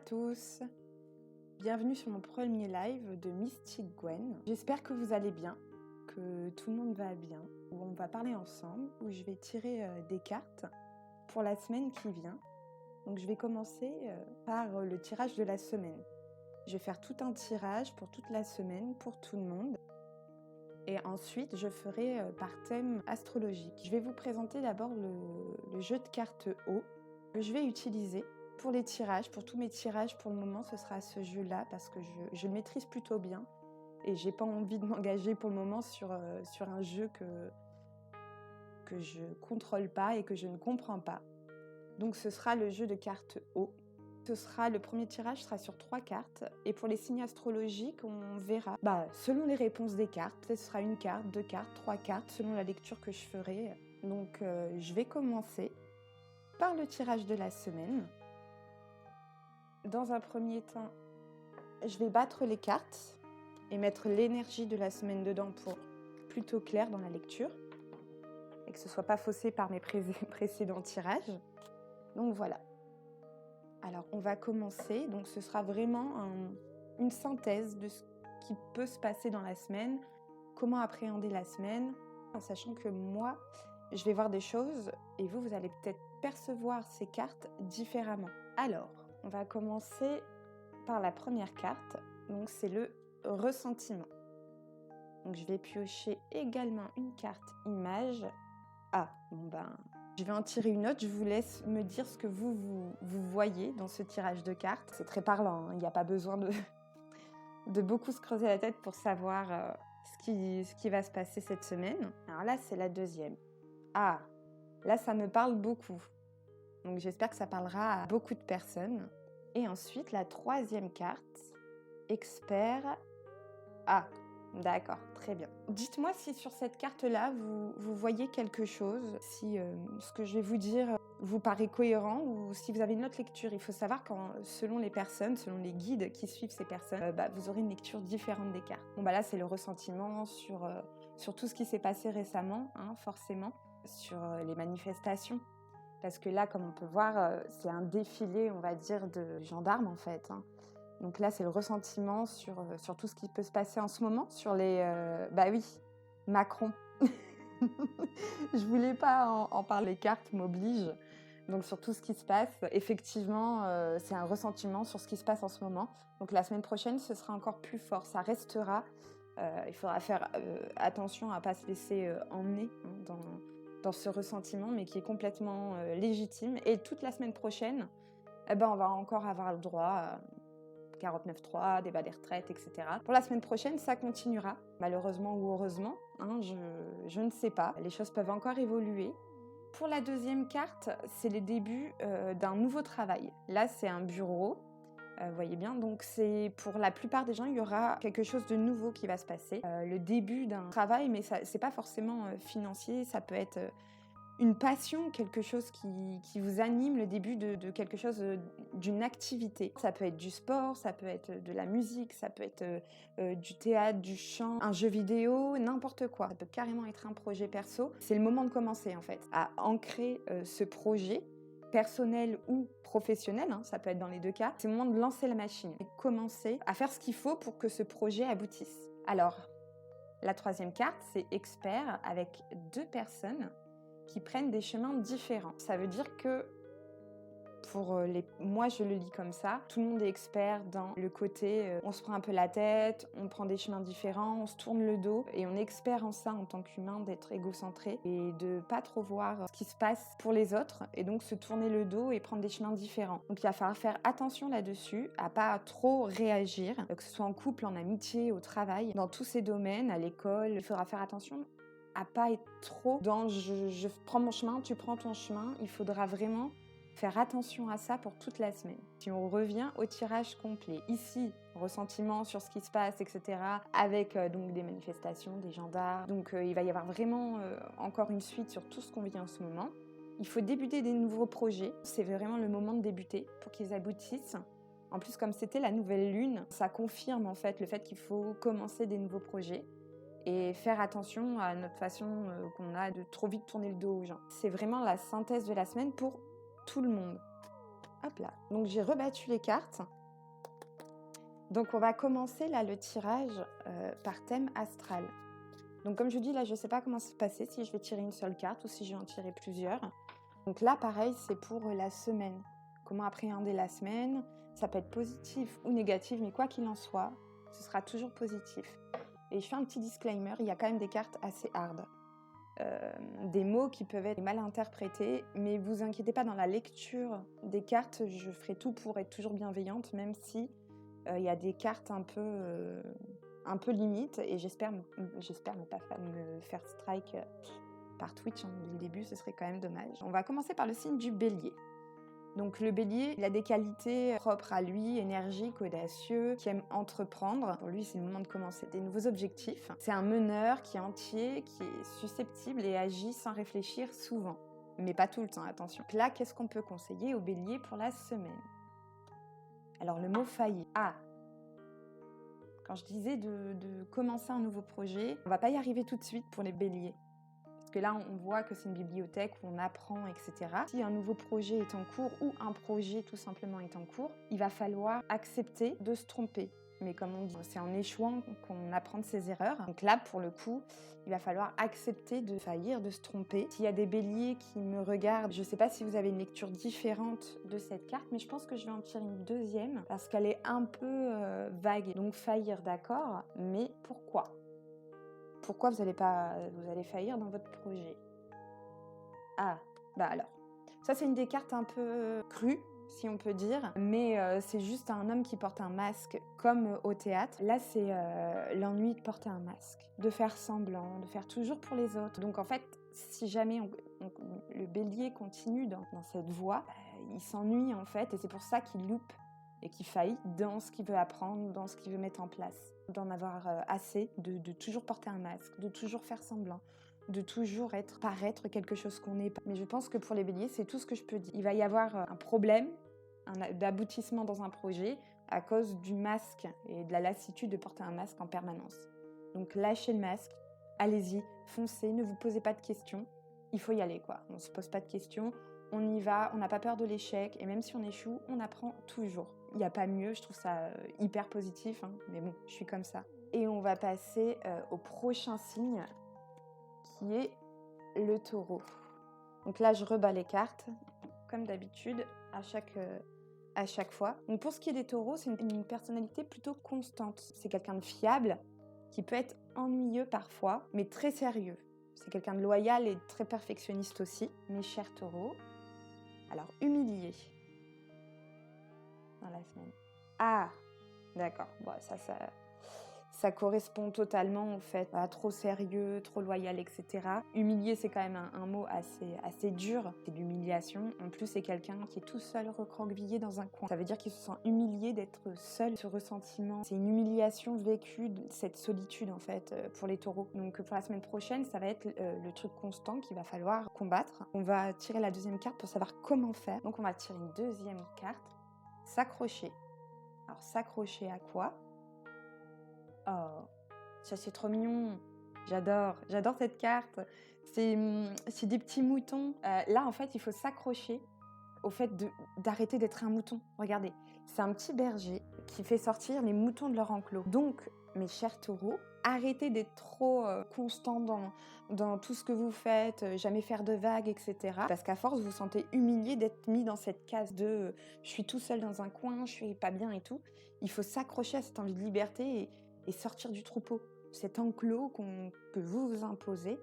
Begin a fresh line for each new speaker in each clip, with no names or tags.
tous, bienvenue sur mon premier live de Mystic Gwen. J'espère que vous allez bien, que tout le monde va bien, où on va parler ensemble, où je vais tirer des cartes pour la semaine qui vient. Donc je vais commencer par le tirage de la semaine. Je vais faire tout un tirage pour toute la semaine, pour tout le monde. Et ensuite, je ferai par thème astrologique. Je vais vous présenter d'abord le jeu de cartes O que je vais utiliser pour les tirages, pour tous mes tirages pour le moment, ce sera ce jeu-là parce que je le maîtrise plutôt bien et j'ai pas envie de m'engager pour le moment sur un jeu que je contrôle pas et que je ne comprends pas. Donc ce sera le jeu de cartes O. Le premier tirage sera sur 3 cartes et pour les signes astrologiques, on verra selon les réponses des cartes. Peut-être ce sera une carte, 2 cartes, 3 cartes selon la lecture que je ferai. Donc je vais commencer par le tirage de la semaine. Dans un premier temps, je vais battre les cartes et mettre l'énergie de la semaine dedans pour plutôt clair dans la lecture et que ce ne soit pas faussé par mes précédents tirages. Donc voilà. Alors on va commencer, donc ce sera vraiment une synthèse de ce qui peut se passer dans la semaine, comment appréhender la semaine, en sachant que moi, je vais voir des choses et vous allez peut-être percevoir ces cartes différemment. Alors, on va commencer par la première carte, donc c'est le ressentiment. Donc je vais piocher également une carte image. Je vais en tirer une autre, je vous laisse me dire ce que vous voyez dans ce tirage de cartes. C'est très parlant, hein. Il n'y a pas besoin de beaucoup se creuser la tête pour savoir ce qui va se passer cette semaine. Alors là, c'est la deuxième. Ah, là, ça me parle beaucoup. Donc j'espère que ça parlera à beaucoup de personnes. Et ensuite, la troisième carte, expert. Ah, d'accord, très bien. Dites-moi si sur cette carte-là, vous voyez quelque chose, si ce que je vais vous dire vous paraît cohérent ou si vous avez une autre lecture. Il faut savoir que selon les personnes, selon les guides qui suivent ces personnes, vous aurez une lecture différente des cartes. Bon, là, c'est le ressentiment sur tout ce qui s'est passé récemment, hein, forcément, sur les manifestations. Parce que là, comme on peut voir, c'est un défilé, on va dire, de gendarmes, en fait. Hein. Donc là, c'est le ressentiment sur tout ce qui peut se passer en ce moment, sur les... Macron. Je voulais pas en parler, les cartes m'obligent. Donc sur tout ce qui se passe, effectivement, c'est un ressentiment sur ce qui se passe en ce moment. Donc la semaine prochaine, ce sera encore plus fort, ça restera. Il faudra faire attention à ne pas se laisser emmener dans ce ressentiment, mais qui est complètement légitime. Et toute la semaine prochaine, on va encore avoir le droit à 49.3, débat des retraites, etc. Pour la semaine prochaine, ça continuera, malheureusement ou heureusement, hein, je ne sais pas. Les choses peuvent encore évoluer. Pour la deuxième carte, c'est le début d'un nouveau travail. Là, c'est un bureau. Vous voyez bien, donc c'est pour la plupart des gens, il y aura quelque chose de nouveau qui va se passer. Le début d'un travail, mais c'est pas forcément financier, ça peut être une passion, quelque chose qui vous anime, le début de quelque chose, d'une activité. Ça peut être du sport, ça peut être de la musique, ça peut être du théâtre, du chant, un jeu vidéo, n'importe quoi. Ça peut carrément être un projet perso. C'est le moment de commencer en fait, à ancrer ce projet personnel ou professionnel, hein, ça peut être dans les deux cas. C'est le moment de lancer la machine et commencer à faire ce qu'il faut pour que ce projet aboutisse. Alors, la troisième carte, c'est expert avec 2 personnes qui prennent des chemins différents. Ça veut dire que moi je le lis comme ça, tout le monde est expert dans le côté on se prend un peu la tête, on prend des chemins différents, on se tourne le dos et on est expert en ça en tant qu'humain, d'être égocentré et de pas trop voir ce qui se passe pour les autres et donc se tourner le dos et prendre des chemins différents. Donc il va falloir faire attention là-dessus, à pas trop réagir, que ce soit en couple, en amitié, au travail, dans tous ces domaines, à l'école, il faudra faire attention à pas être trop dans je prends mon chemin, tu prends ton chemin. Il faudra vraiment faire attention à ça pour toute la semaine. Si on revient au tirage complet, ici, ressentiment sur ce qui se passe, etc., avec donc des manifestations, des gendarmes. Donc il va y avoir vraiment encore une suite sur tout ce qu'on vit en ce moment. Il faut débuter des nouveaux projets. C'est vraiment le moment de débuter pour qu'ils aboutissent. En plus, comme c'était la nouvelle lune, ça confirme en fait le fait qu'il faut commencer des nouveaux projets et faire attention à notre façon qu'on a de trop vite tourner le dos aux gens. C'est vraiment la synthèse de la semaine pour tout le monde. Hop là. Donc j'ai rebattu les cartes. Donc on va commencer là le tirage par thème astral. Donc comme je dis là, je ne sais pas comment se passer, si je vais tirer une seule carte ou si je vais en tirer plusieurs. Donc là pareil, c'est pour la semaine. Comment appréhender la semaine. Ça peut être positif ou négatif, mais quoi qu'il en soit, ce sera toujours positif. Et je fais un petit disclaimer, il y a quand même des cartes assez hard. Des mots qui peuvent être mal interprétés, mais vous inquiétez pas, dans la lecture des cartes, je ferai tout pour être toujours bienveillante, même si il y a des cartes un peu limites, et j'espère ne pas me faire strike par Twitch dès le début, ce serait quand même dommage. On va commencer par le signe du Bélier. Donc le Bélier, il a des qualités propres à lui, énergique, audacieux, qui aime entreprendre. Pour lui, c'est le moment de commencer des nouveaux objectifs. C'est un meneur qui est entier, qui est susceptible et agit sans réfléchir souvent. Mais pas tout le temps, attention. Donc là, qu'est-ce qu'on peut conseiller au Bélier pour la semaine? Alors le mot faillir. Ah, quand je disais de commencer un nouveau projet, on va pas y arriver tout de suite pour les Béliers. Parce que là, on voit que c'est une bibliothèque où on apprend, etc. Si un nouveau projet est en cours ou un projet tout simplement est en cours, il va falloir accepter de se tromper. Mais comme on dit, c'est en échouant qu'on apprend de ses erreurs. Donc là, pour le coup, il va falloir accepter de faillir, de se tromper. S'il y a des béliers qui me regardent, je ne sais pas si vous avez une lecture différente de cette carte, mais je pense que je vais en tirer une deuxième parce qu'elle est un peu vague. Donc faillir, d'accord, mais pourquoi ? Pourquoi vous allez faillir dans votre projet? Ah, bah alors, ça c'est une des cartes un peu crues, si on peut dire, mais c'est juste un homme qui porte un masque comme au théâtre. Là, c'est l'ennui de porter un masque, de faire semblant, de faire toujours pour les autres. Donc en fait, si jamais le bélier continue dans cette voie, il s'ennuie en fait, et c'est pour ça qu'il loupe et qu'il faillit dans ce qu'il veut apprendre, dans ce qu'il veut mettre en place. D'en avoir assez, de toujours porter un masque, de toujours faire semblant, de toujours paraître quelque chose qu'on n'est pas. Mais je pense que pour les béliers, c'est tout ce que je peux dire. Il va y avoir un problème d'aboutissement dans un projet à cause du masque et de la lassitude de porter un masque en permanence. Donc lâchez le masque, allez-y, foncez, ne vous posez pas de questions. Il faut y aller, quoi. On ne se pose pas de questions, on y va, on n'a pas peur de l'échec, et même si on échoue, on apprend toujours. Il n'y a pas mieux, je trouve ça hyper positif, hein, mais bon, je suis comme ça. Et on va passer au prochain signe, qui est le taureau. Donc là, je rebats les cartes, comme d'habitude, à chaque fois. Donc pour ce qui est des taureaux, c'est une personnalité plutôt constante. C'est quelqu'un de fiable, qui peut être ennuyeux parfois, mais très sérieux. C'est quelqu'un de loyal et très perfectionniste aussi. Mes chers taureaux, alors humilié dans la semaine. Ah, d'accord. Bon, ça correspond totalement au fait, trop sérieux, trop loyal, etc. Humilié, c'est quand même un mot assez dur. C'est de l'humiliation. En plus, c'est quelqu'un qui est tout seul, recroquevillé dans un coin. Ça veut dire qu'il se sent humilié d'être seul. Ce ressentiment, c'est une humiliation vécue, cette solitude en fait, pour les taureaux. Donc pour la semaine prochaine, ça va être le truc constant qu'il va falloir combattre. On va tirer la deuxième carte pour savoir comment faire. Donc on va tirer une deuxième carte. S'accrocher. Alors s'accrocher à quoi ? Oh, ça c'est trop mignon. J'adore cette carte. C'est des petits moutons. Là, en fait, il faut s'accrocher au fait d'arrêter d'être un mouton. Regardez, c'est un petit berger qui fait sortir les moutons de leur enclos. Donc, mes chers taureaux, arrêtez d'être trop constant dans tout ce que vous faites, jamais faire de vagues, etc. Parce qu'à force, vous vous sentez humilié d'être mis dans cette case de je suis tout seul dans un coin, je suis pas bien et tout. Il faut s'accrocher à cette envie de liberté et sortir du troupeau. Cet enclos que vous vous imposez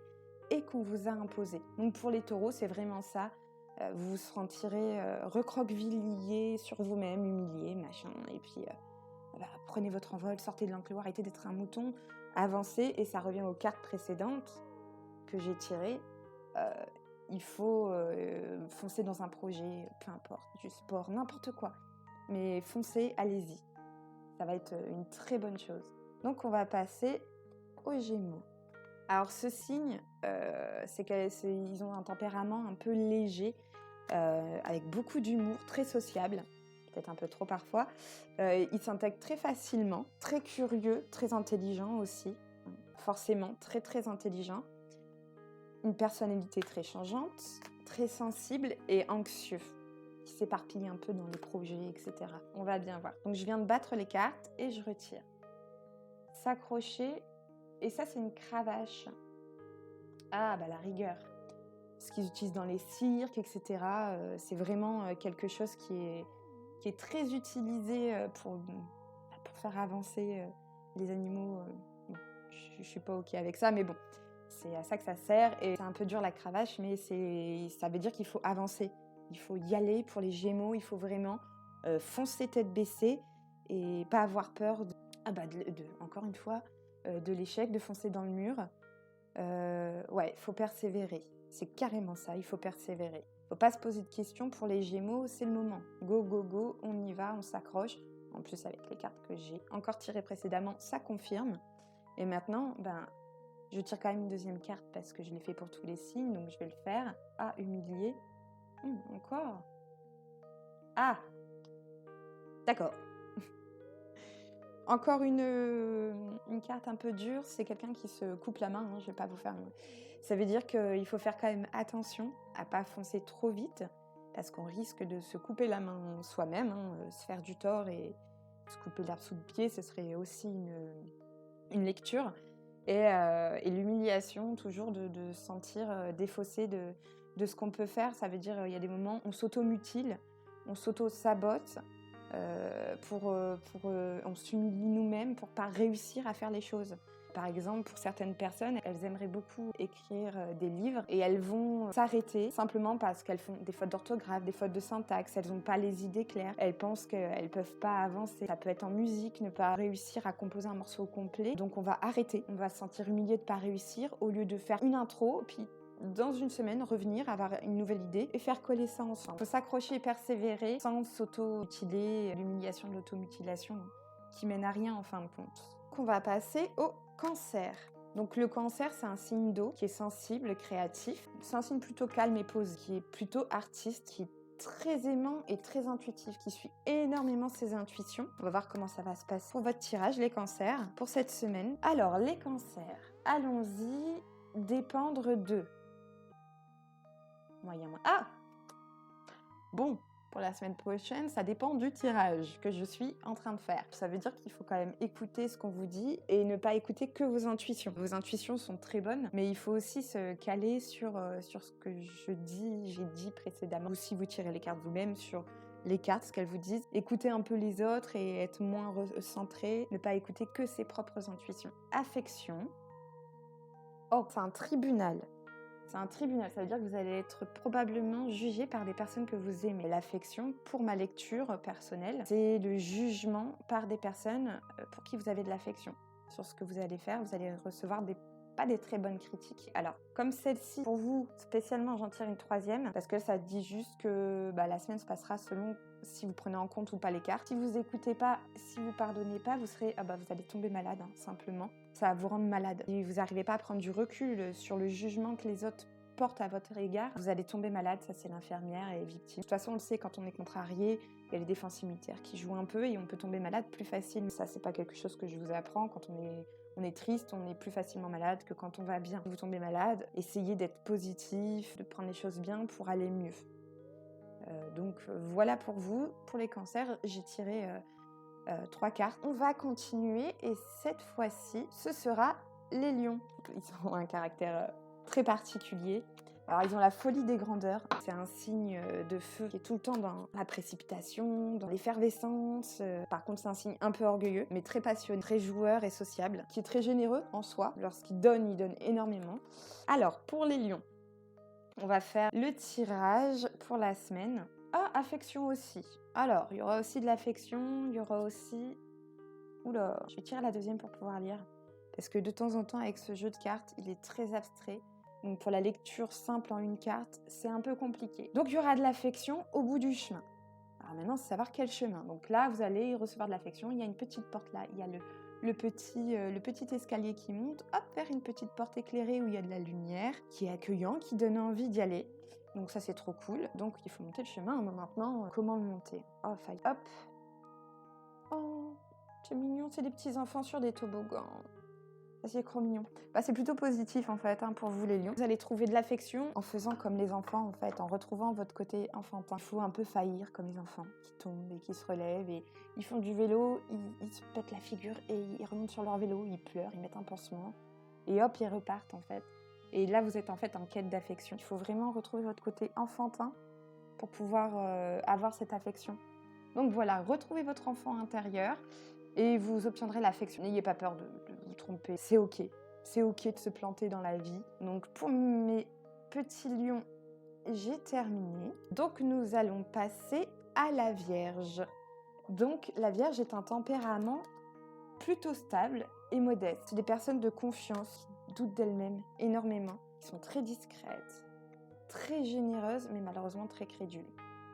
et qu'on vous a imposé. Donc pour les taureaux, c'est vraiment ça. Vous vous sentirez recroquevillé sur vous-même, humilié, machin. Et puis, prenez votre envol, sortez de l'enclos, arrêtez d'être un mouton, avancez. Et ça revient aux cartes précédentes que j'ai tirées. Il faut foncer dans un projet, peu importe, du sport, n'importe quoi. Mais foncez, allez-y. Ça va être une très bonne chose. Donc, on va passer aux Gémeaux. Alors, ce signe, ils ont un tempérament un peu léger, avec beaucoup d'humour, très sociable, peut-être un peu trop parfois. Ils s'intègrent très facilement, très curieux, très intelligent aussi, forcément très très intelligent. Une personnalité très changeante, très sensible et anxieux. qui s'éparpillent un peu dans les projets, etc. On va bien voir. Donc je viens de battre les cartes et je retire. S'accrocher, et ça c'est une cravache. Ah bah la rigueur. Ce qu'ils utilisent dans les cirques, etc. C'est vraiment quelque chose qui est très utilisé pour faire avancer les animaux. Bon, je suis pas OK avec ça, mais bon, c'est à ça que ça sert. Et c'est un peu dur la cravache, mais ça veut dire qu'il faut avancer. Il faut y aller pour les Gémeaux, il faut vraiment foncer tête baissée et pas avoir peur encore une fois, de l'échec, de foncer dans le mur. Ouais, il faut persévérer. C'est carrément ça, il faut persévérer. Faut pas se poser de questions pour les Gémeaux, c'est le moment. Go, go, go, on y va, on s'accroche. En plus, avec les cartes que j'ai encore tirées précédemment, ça confirme. Et maintenant, je tire quand même une deuxième carte parce que je l'ai fait pour tous les signes, donc je vais le faire. Ah, humilié. Encore. Ah, d'accord. Encore une carte un peu dure, c'est quelqu'un qui se coupe la main, hein, je vais pas vous faire... Ça veut dire qu'il faut faire quand même attention à pas foncer trop vite, parce qu'on risque de se couper la main soi-même, se faire du tort et se couper l'herbe sous le pied, ce serait aussi une lecture. Et l'humiliation, toujours de se sentir défaussé de ce qu'on peut faire, ça veut dire il y a des moments où on s'auto-mutile, on s'auto-sabote, on s'humilie nous-mêmes pour pas réussir à faire les choses. Par exemple, pour certaines personnes, elles aimeraient beaucoup écrire des livres et elles vont s'arrêter simplement parce qu'elles font des fautes d'orthographe, des fautes de syntaxe, elles n'ont pas les idées claires, elles pensent qu'elles ne peuvent pas avancer. Ça peut être en musique, ne pas réussir à composer un morceau complet. Donc on va arrêter, on va se sentir humilié de ne pas réussir au lieu de faire une intro, puis dans une semaine, revenir, avoir une nouvelle idée et faire coller ça ensemble. Il faut s'accrocher et persévérer sans s'auto-mutiler, l'humiliation de l'automutilation qui mène à rien en fin de compte. Donc on va passer au Cancer. Donc le Cancer, c'est un signe d'eau qui est sensible, créatif. C'est un signe plutôt calme et posé, qui est plutôt artiste, qui est très aimant et très intuitif, qui suit énormément ses intuitions. On va voir comment ça va se passer pour votre tirage, les Cancers, pour cette semaine. Alors, les Cancers, allons-y, dépendre de... Moyen. Ah! Bon, pour la semaine prochaine, ça dépend du tirage que je suis en train de faire. Ça veut dire qu'il faut quand même écouter ce qu'on vous dit et ne pas écouter que vos intuitions. Vos intuitions sont très bonnes, mais il faut aussi se caler sur ce que j'ai dit précédemment. Ou si vous tirez les cartes vous-même, sur les cartes, ce qu'elles vous disent. Écoutez un peu les autres et être moins centré, ne pas écouter que ses propres intuitions. Affection. Oh, c'est un tribunal. C'est un tribunal, ça veut dire que vous allez être probablement jugé par des personnes que vous aimez. L'affection, pour ma lecture personnelle, c'est le jugement par des personnes pour qui vous avez de l'affection. Sur ce que vous allez faire, vous allez recevoir pas des très bonnes critiques. Alors, comme celle-ci, pour vous, spécialement, j'en tire une troisième, parce que ça dit juste que la semaine se passera selon si vous prenez en compte ou pas les cartes. Si vous écoutez pas, si vous pardonnez pas, vous allez tomber malade, simplement. Ça va vous rendre malade. Si vous n'arrivez pas à prendre du recul sur le jugement que les autres portent à votre égard, vous allez tomber malade, ça c'est l'infirmière et victime. De toute façon, on le sait, quand on est contrarié, il y a les défenses immunitaires qui jouent un peu et on peut tomber malade plus facilement. Ça, c'est pas quelque chose que je vous apprends. Quand on est triste, on est plus facilement malade que quand on va bien. Si vous tombez malade, essayez d'être positif, de prendre les choses bien pour aller mieux. Donc voilà pour vous. Pour les cancers, j'ai tiré 3 cartes. On va continuer et cette fois-ci, ce sera les lions. Ils ont un caractère très particulier. Alors ils ont la folie des grandeurs. C'est un signe de feu qui est tout le temps dans la précipitation, dans l'effervescence. Par contre, c'est un signe un peu orgueilleux, mais très passionné, très joueur et sociable, qui est très généreux en soi. Lorsqu'il donne, il donne énormément. Alors, pour les lions, on va faire le tirage pour la semaine. Ah, affection aussi. Alors, il y aura aussi de l'affection, il y aura aussi... Oula, je vais tirer la deuxième pour pouvoir lire. Parce que de temps en temps, avec ce jeu de cartes, il est très abstrait. Donc pour la lecture simple en une carte, c'est un peu compliqué. Donc il y aura de l'affection au bout du chemin. Alors maintenant, c'est savoir quel chemin. Donc là, vous allez recevoir de l'affection. Il y a une petite porte là. Il y a le petit escalier qui monte, hop, vers une petite porte éclairée où il y a de la lumière, qui est accueillant, qui donne envie d'y aller. Donc ça, c'est trop cool. Donc il faut monter le chemin. Mais maintenant, comment le monter? Oh, faille. Hop. Oh, c'est mignon, c'est des petits enfants sur des toboggans. Ça, c'est trop mignon. Bah, c'est plutôt positif en fait pour vous les lions. Vous allez trouver de l'affection en faisant comme les enfants en fait, en retrouvant votre côté enfantin. Il faut un peu faillir comme les enfants qui tombent et qui se relèvent et ils font du vélo, ils se pètent la figure et ils remontent sur leur vélo, ils pleurent, ils mettent un pansement et hop, ils repartent en fait. Et là, vous êtes en fait en quête d'affection. Il faut vraiment retrouver votre côté enfantin pour pouvoir avoir cette affection. Donc voilà, retrouvez votre enfant intérieur et vous obtiendrez l'affection. N'ayez pas peur de vous tromper, c'est ok. C'est ok de se planter dans la vie. Donc pour mes petits lions, j'ai terminé. Donc nous allons passer à la Vierge. Donc la Vierge est un tempérament plutôt stable et modeste. C'est des personnes de confiance qui doutent d'elles-mêmes énormément, qui sont très discrètes, très généreuses, mais malheureusement très crédules.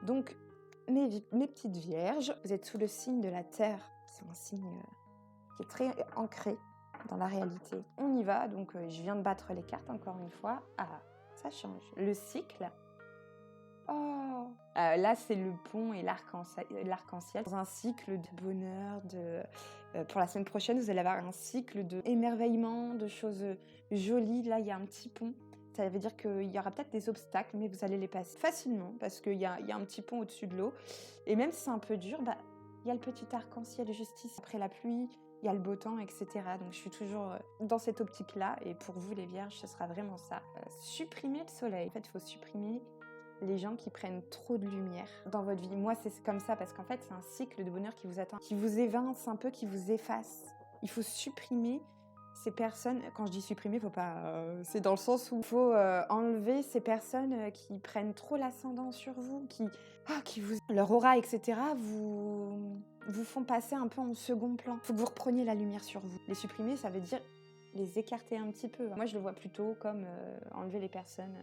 Donc mes petites Vierges, vous êtes sous le signe de la Terre. C'est un signe qui est très ancré dans la réalité. On y va, donc je viens de battre les cartes encore une fois. Ah, ça change. Le cycle. Oh, là c'est le pont et l'arc-en-ciel. Dans un cycle de bonheur, pour la semaine prochaine, vous allez avoir un cycle d'émerveillement, de choses jolies. Là, il y a un petit pont. Ça veut dire qu'il y aura peut-être des obstacles, mais vous allez les passer facilement parce qu'il y a un petit pont au-dessus de l'eau. Et même si c'est un peu dur, il y a le petit arc-en-ciel juste ici. Après la pluie, il y a le beau temps, etc. Donc je suis toujours dans cette optique-là. Et pour vous, les Vierges, ce sera vraiment ça. Supprimer le soleil. En fait, il faut supprimer les gens qui prennent trop de lumière dans votre vie. Moi, c'est comme ça parce qu'en fait, c'est un cycle de bonheur qui vous attend, qui vous évince un peu, qui vous efface. Il faut supprimer ces personnes. Quand je dis supprimer, faut pas. C'est dans le sens où il faut enlever ces personnes qui prennent trop l'ascendant sur vous, qui vous leur aura, etc. vous font passer un peu en second plan. Il faut que vous repreniez la lumière sur vous. Les supprimer, ça veut dire les écarter un petit peu. Moi, je le vois plutôt comme enlever les personnes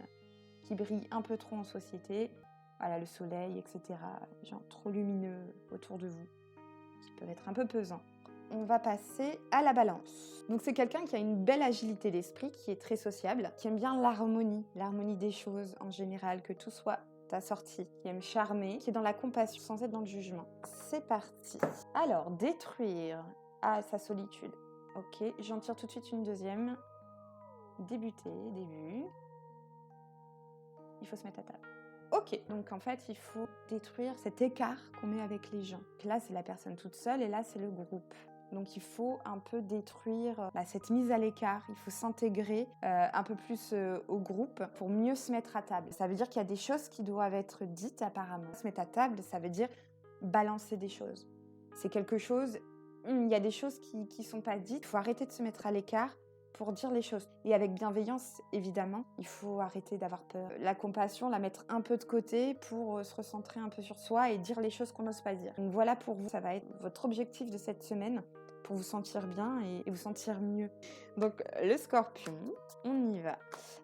qui brillent un peu trop en société. Voilà, le soleil, etc. Les gens trop lumineux autour de vous, qui peuvent être un peu pesants. On va passer à la Balance. Donc c'est quelqu'un qui a une belle agilité d'esprit, qui est très sociable, qui aime bien l'harmonie des choses en général, que tout soit assorti, qui aime charmer, qui est dans la compassion sans être dans le jugement. C'est parti. Alors, détruire sa solitude. Ok, j'en tire tout de suite une deuxième. Début. Il faut se mettre à table. Ok, donc en fait, il faut détruire cet écart qu'on met avec les gens. Là, c'est la personne toute seule et là, c'est le groupe. Donc il faut un peu détruire cette mise à l'écart, il faut s'intégrer un peu plus au groupe pour mieux se mettre à table. Ça veut dire qu'il y a des choses qui doivent être dites apparemment. Se mettre à table, ça veut dire balancer des choses. C'est quelque chose, il y a des choses qui ne sont pas dites, il faut arrêter de se mettre à l'écart pour dire les choses. Et avec bienveillance, évidemment, il faut arrêter d'avoir peur. La compassion, la mettre un peu de côté pour se recentrer un peu sur soi et dire les choses qu'on n'ose pas dire. Donc voilà pour vous, ça va être votre objectif de cette semaine pour vous sentir bien et vous sentir mieux. Donc le Scorpion, on y va.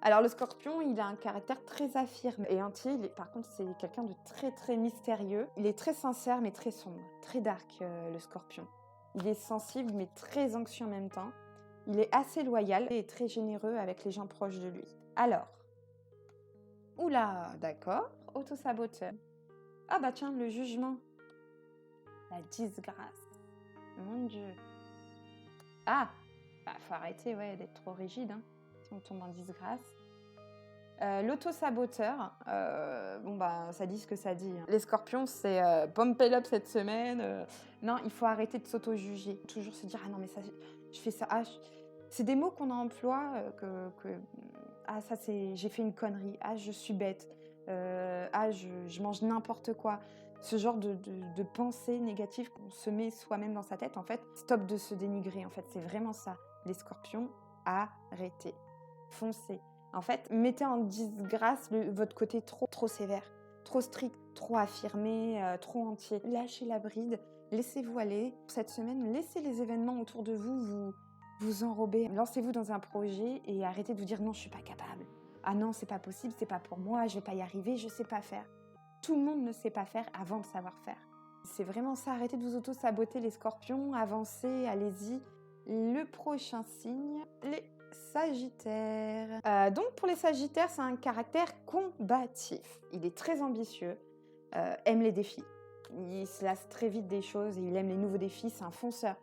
Alors le Scorpion, il a un caractère très affirmé et entier. Par contre, c'est quelqu'un de très très mystérieux. Il est très sincère mais très sombre, très dark le Scorpion. Il est sensible mais très anxieux en même temps. Il est assez loyal et très généreux avec les gens proches de lui. Alors, oula, d'accord, autosaboteur. Ah bah tiens, le jugement. La disgrâce. Mon Dieu. Ah, faut arrêter d'être trop rigide, hein, si on tombe en disgrâce. L'autosaboteur, ça dit ce que ça dit. Hein. Les Scorpions, c'est pump it up cette semaine. Non, il faut arrêter de s'auto-juger. Toujours se dire, ah non mais ça, je fais ça. C'est des mots qu'on emploie j'ai fait une connerie. Ah, je suis bête. Je mange n'importe quoi. Ce genre de pensée négative qu'on se met soi-même dans sa tête, en fait, stop de se dénigrer. En fait, c'est vraiment ça. Les Scorpions, arrêtez. Foncez. En fait, mettez en disgrâce votre côté trop sévère, trop strict, trop affirmé, trop entier. Lâchez la bride, laissez-vous aller. Cette semaine, laissez les événements autour de vous enrober. Lancez-vous dans un projet et arrêtez de vous dire non, je suis pas capable. Ah non, c'est pas possible, c'est pas pour moi, je vais pas y arriver, je sais pas faire. Tout le monde ne sait pas faire avant de savoir faire. C'est vraiment ça, arrêtez de vous auto-saboter les Scorpions, avancez, allez-y. Le prochain signe, les Sagittaires. Donc pour les Sagittaires, c'est un caractère combatif. Il est très ambitieux, aime les défis. Il se lasse très vite des choses et il aime les nouveaux défis. C'est un fonceur.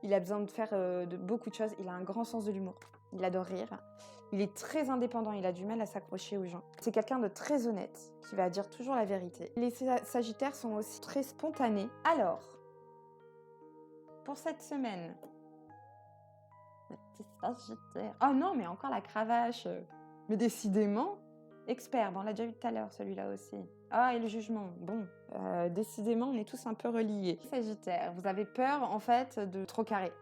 Il a besoin de faire de beaucoup de choses. Il a un grand sens de l'humour. Il adore rire. Il est très indépendant. Il a du mal à s'accrocher aux gens. C'est quelqu'un de très honnête qui va dire toujours la vérité. Les Sagittaires sont aussi très spontanés. Alors, pour cette semaine, le petit Sagittaire. Oh non, mais encore la cravache. Mais décidément, expert. Bon, on l'a déjà vu tout à l'heure, celui-là aussi. Ah, et le jugement. Bon, décidément, on est tous un peu reliés. Sagittaire, vous avez peur, en fait, de trop carré.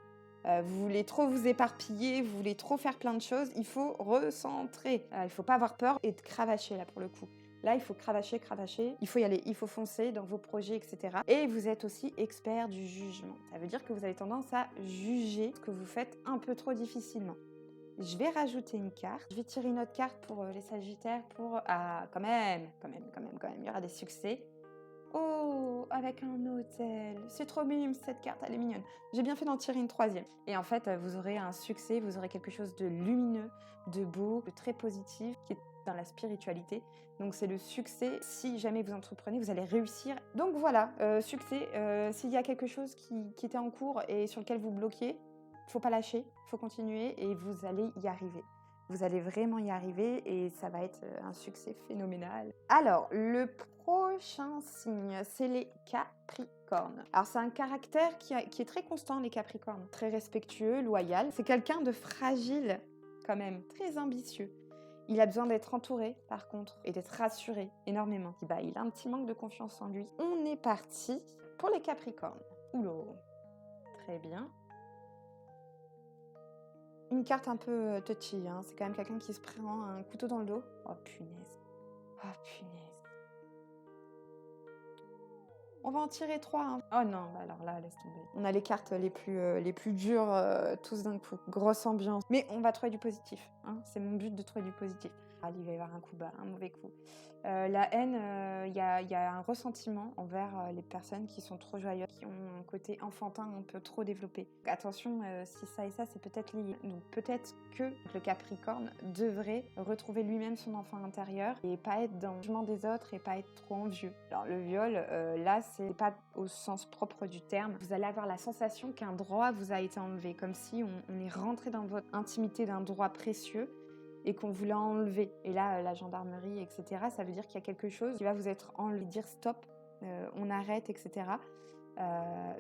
Vous voulez trop vous éparpiller, vous voulez trop faire plein de choses. Il faut recentrer. Il ne faut pas avoir peur et de cravacher, là, pour le coup. Là, il faut cravacher, cravacher. Il faut y aller, il faut foncer dans vos projets, etc. Et vous êtes aussi expert du jugement. Ça veut dire que vous avez tendance à juger ce que vous faites un peu trop difficilement. Je vais rajouter une carte. Je vais tirer une autre carte pour les Sagittaires pour... Ah, quand même. Il y aura des succès. Oh, avec un hôtel. C'est trop mignon, cette carte, elle est mignonne. J'ai bien fait d'en tirer une troisième. Et en fait, vous aurez un succès, vous aurez quelque chose de lumineux, de beau, de très positif, qui est dans la spiritualité. Donc c'est le succès. Si jamais vous entreprenez, vous allez réussir. Donc voilà, succès. S'il y a quelque chose qui était en cours et sur lequel vous bloquiez, faut pas lâcher, faut continuer et vous allez y arriver. Vous allez vraiment y arriver et ça va être un succès phénoménal. Alors, le prochain signe, c'est les Capricornes. Alors, c'est un caractère qui est très constant, les Capricornes. Très respectueux, loyal. C'est quelqu'un de fragile, quand même, très ambitieux. Il a besoin d'être entouré, par contre, et d'être rassuré énormément. Il a un petit manque de confiance en lui. On est parti pour les Capricornes. Oula, très bien. Une carte un peu touchy, hein. C'est quand même quelqu'un qui se prend un couteau dans le dos. Oh punaise. Oh punaise. On va en tirer 3. Hein. Oh non, bah alors là, laisse tomber. On a les cartes les plus dures tous d'un coup. Grosse ambiance. Mais on va trouver du positif. Hein. C'est mon but de trouver du positif. Ah, il va y avoir un coup bas, un mauvais coup. La haine, il y a un ressentiment envers les personnes qui sont trop joyeuses, qui ont un côté enfantin un peu trop développé. Donc, attention, si ça et ça, c'est peut-être lié. Donc peut-être que le Capricorne devrait retrouver lui-même son enfant intérieur et pas être dans le jugement des autres et pas être trop envieux. Alors le viol, là, c'est pas au sens propre du terme. Vous allez avoir la sensation qu'un droit vous a été enlevé, comme si on est rentré dans votre intimité d'un droit précieux et qu'on vous l'a enlevé. Et là, la gendarmerie, etc., ça veut dire qu'il y a quelque chose qui va vous être enlevé, dire stop, on arrête, etc.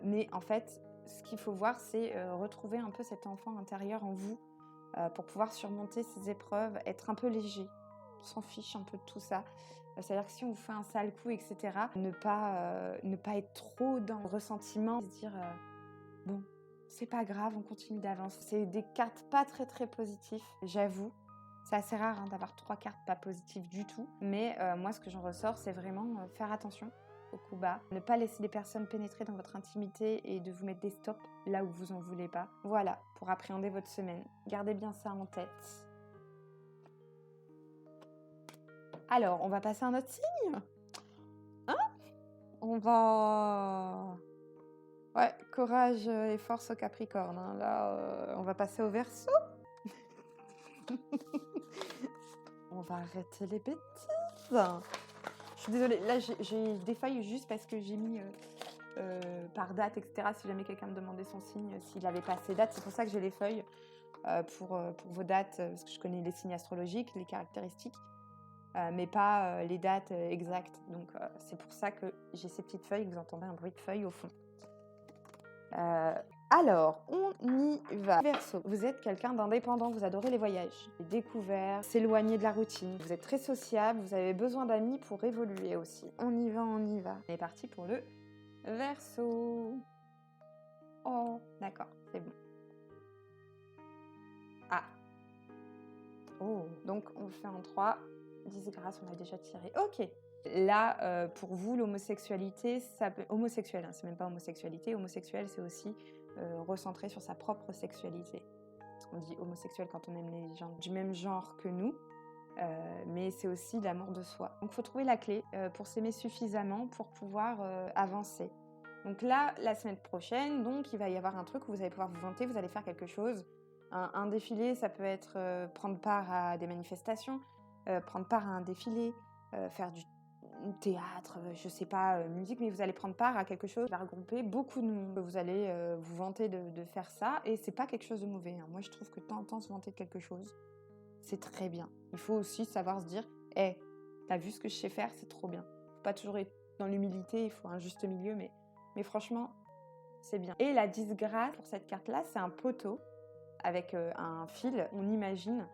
Mais en fait, ce qu'il faut voir, c'est retrouver un peu cet enfant intérieur en vous pour pouvoir surmonter ces épreuves, être un peu léger. On s'en fiche un peu de tout ça. C'est-à-dire que si on vous fait un sale coup, etc., ne pas être trop dans le ressentiment, se dire bon, c'est pas grave, on continue d'avancer. C'est des cartes pas très très positives, j'avoue. C'est assez rare d'avoir 3 cartes pas positives du tout. Mais moi, ce que j'en ressors, c'est vraiment faire attention au coup bas. Ne pas laisser les personnes pénétrer dans votre intimité et de vous mettre des stops là où vous en voulez pas. Voilà, pour appréhender votre semaine. Gardez bien ça en tête. Alors, on va passer à un autre signe. Hein? On va... Ouais, courage et force au Capricorne. Hein. Là, on va passer au Verseau. On va arrêter les bêtises. Je suis désolée, là j'ai des feuilles juste parce que j'ai mis par date, etc. Si jamais quelqu'un me demandait son signe, s'il avait pas ses dates, c'est pour ça que j'ai les feuilles pour vos dates, parce que je connais les signes astrologiques, les caractéristiques, mais pas les dates exactes. Donc c'est pour ça que j'ai ces petites feuilles, vous entendez un bruit de feuilles au fond. Alors, on y va. Verseau, vous êtes quelqu'un d'indépendant, vous adorez les voyages, les découvertes, s'éloigner de la routine. Vous êtes très sociable, vous avez besoin d'amis pour évoluer aussi. On y va, on y va. On est parti pour le Verseau. Oh, d'accord, c'est bon. Ah. Oh, donc on le fait en 3. Disgrâce, on a déjà tiré. Ok. Là, pour vous, l'homosexualité, ça peut... Homosexuel, hein, c'est même pas homosexualité. Homosexuel, c'est aussi recentrer sur sa propre sexualité. Parce qu'on dit homosexuel quand on aime les gens du même genre que nous, mais c'est aussi l'amour de soi. Donc il faut trouver la clé pour s'aimer suffisamment pour pouvoir avancer. Donc là, la semaine prochaine, donc, il va y avoir un truc où vous allez pouvoir vous vanter, vous allez faire quelque chose. Un défilé, ça peut être prendre part à des manifestations, prendre part à un défilé, faire théâtre, je sais pas, musique, mais vous allez prendre part à quelque chose qui va regrouper beaucoup de monde. Vous allez vous vanter de faire ça, et c'est pas quelque chose de mauvais, hein. Moi, je trouve que de temps en temps, se vanter de quelque chose, c'est très bien. Il faut aussi savoir se dire, hé, t'as vu ce que je sais faire, c'est trop bien. Faut pas toujours être dans l'humilité, il faut un juste milieu, mais franchement, c'est bien. Et la disgrâce, pour cette carte-là, c'est un poteau avec un fil. On imagine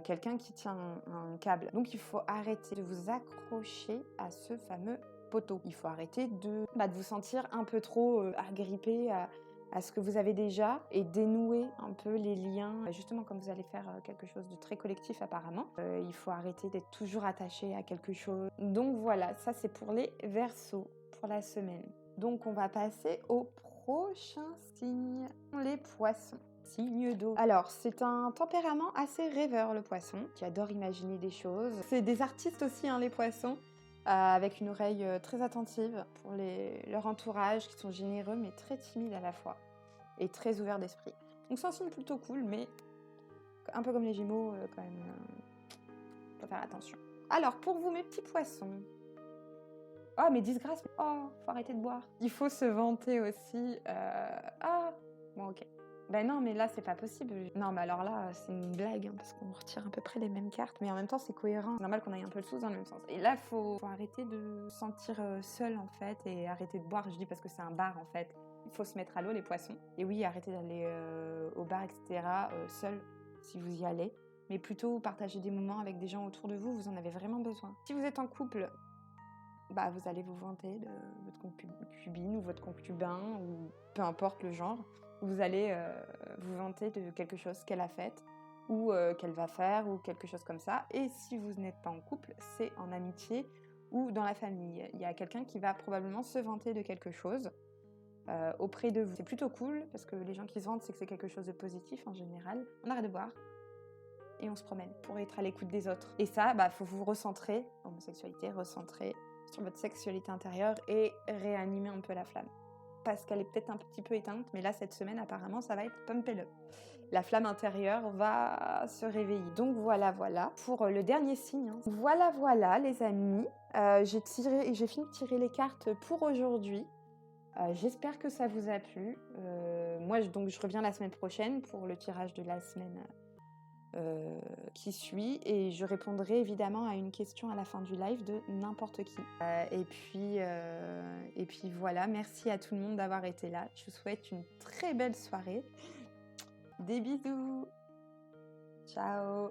quelqu'un qui tient un câble. Donc il faut arrêter de vous accrocher à ce fameux poteau. Il faut arrêter de vous sentir un peu trop agrippé à ce que vous avez déjà, et dénouer un peu les liens. Justement, comme vous allez faire quelque chose de très collectif apparemment, il faut arrêter d'être toujours attaché à quelque chose. Donc voilà, ça c'est pour les Verseaux, pour la semaine. Donc on va passer au prochain signe, les Poissons. Signe d'eau. Alors, c'est un tempérament assez rêveur, le poisson, qui adore imaginer des choses. C'est des artistes aussi, hein, les poissons, avec une oreille très attentive pour leur entourage, qui sont généreux mais très timides à la fois, et très ouverts d'esprit. Donc c'est un signe plutôt cool, mais un peu comme les Gémeaux, quand même, faut faire attention. Alors, pour vous, mes petits poissons, oh, mais disgrâce, oh, faut arrêter de boire. Il faut se vanter aussi. Ah, bon, ok. Ben non, mais là, c'est pas possible. Non, mais alors là, c'est une blague, hein, parce qu'on retire à peu près les mêmes cartes, mais en même temps, c'est cohérent. C'est normal qu'on aille un peu le sous dans le même sens. Et là, faut arrêter de se sentir seul, en fait, et arrêter de boire. Je dis parce que c'est un bar, en fait. Il faut se mettre à l'eau, les poissons. Et oui, arrêter d'aller au bar, etc., seul, si vous y allez. Mais plutôt partager des moments avec des gens autour de vous, vous en avez vraiment besoin. Si vous êtes en couple, vous allez vous vanter de votre concubine ou votre concubin, ou peu importe le genre. Vous allez vous vanter de quelque chose qu'elle a fait, ou qu'elle va faire, ou quelque chose comme ça. Et si vous n'êtes pas en couple, c'est en amitié ou dans la famille. Il y a quelqu'un qui va probablement se vanter de quelque chose auprès de vous. C'est plutôt cool, parce que les gens qui se vantent, c'est que c'est quelque chose de positif en général. On arrête de boire et on se promène pour être à l'écoute des autres. Et ça, faut vous recentrer, homosexualité, recentrer sur votre sexualité intérieure et réanimer un peu la flamme. Parce qu'elle est peut-être un petit peu éteinte, mais là, cette semaine, apparemment, ça va être pump it up. La flamme intérieure va se réveiller. Donc voilà pour le dernier signe, hein. Voilà, les amis. J'ai fini de tirer les cartes pour aujourd'hui. J'espère que ça vous a plu. Moi, je reviens la semaine prochaine pour le tirage de la semaine qui suit, et je répondrai évidemment à une question à la fin du live de n'importe qui. Et puis voilà, merci à tout le monde d'avoir été là. Je vous souhaite une très belle soirée. Des bisous. Ciao.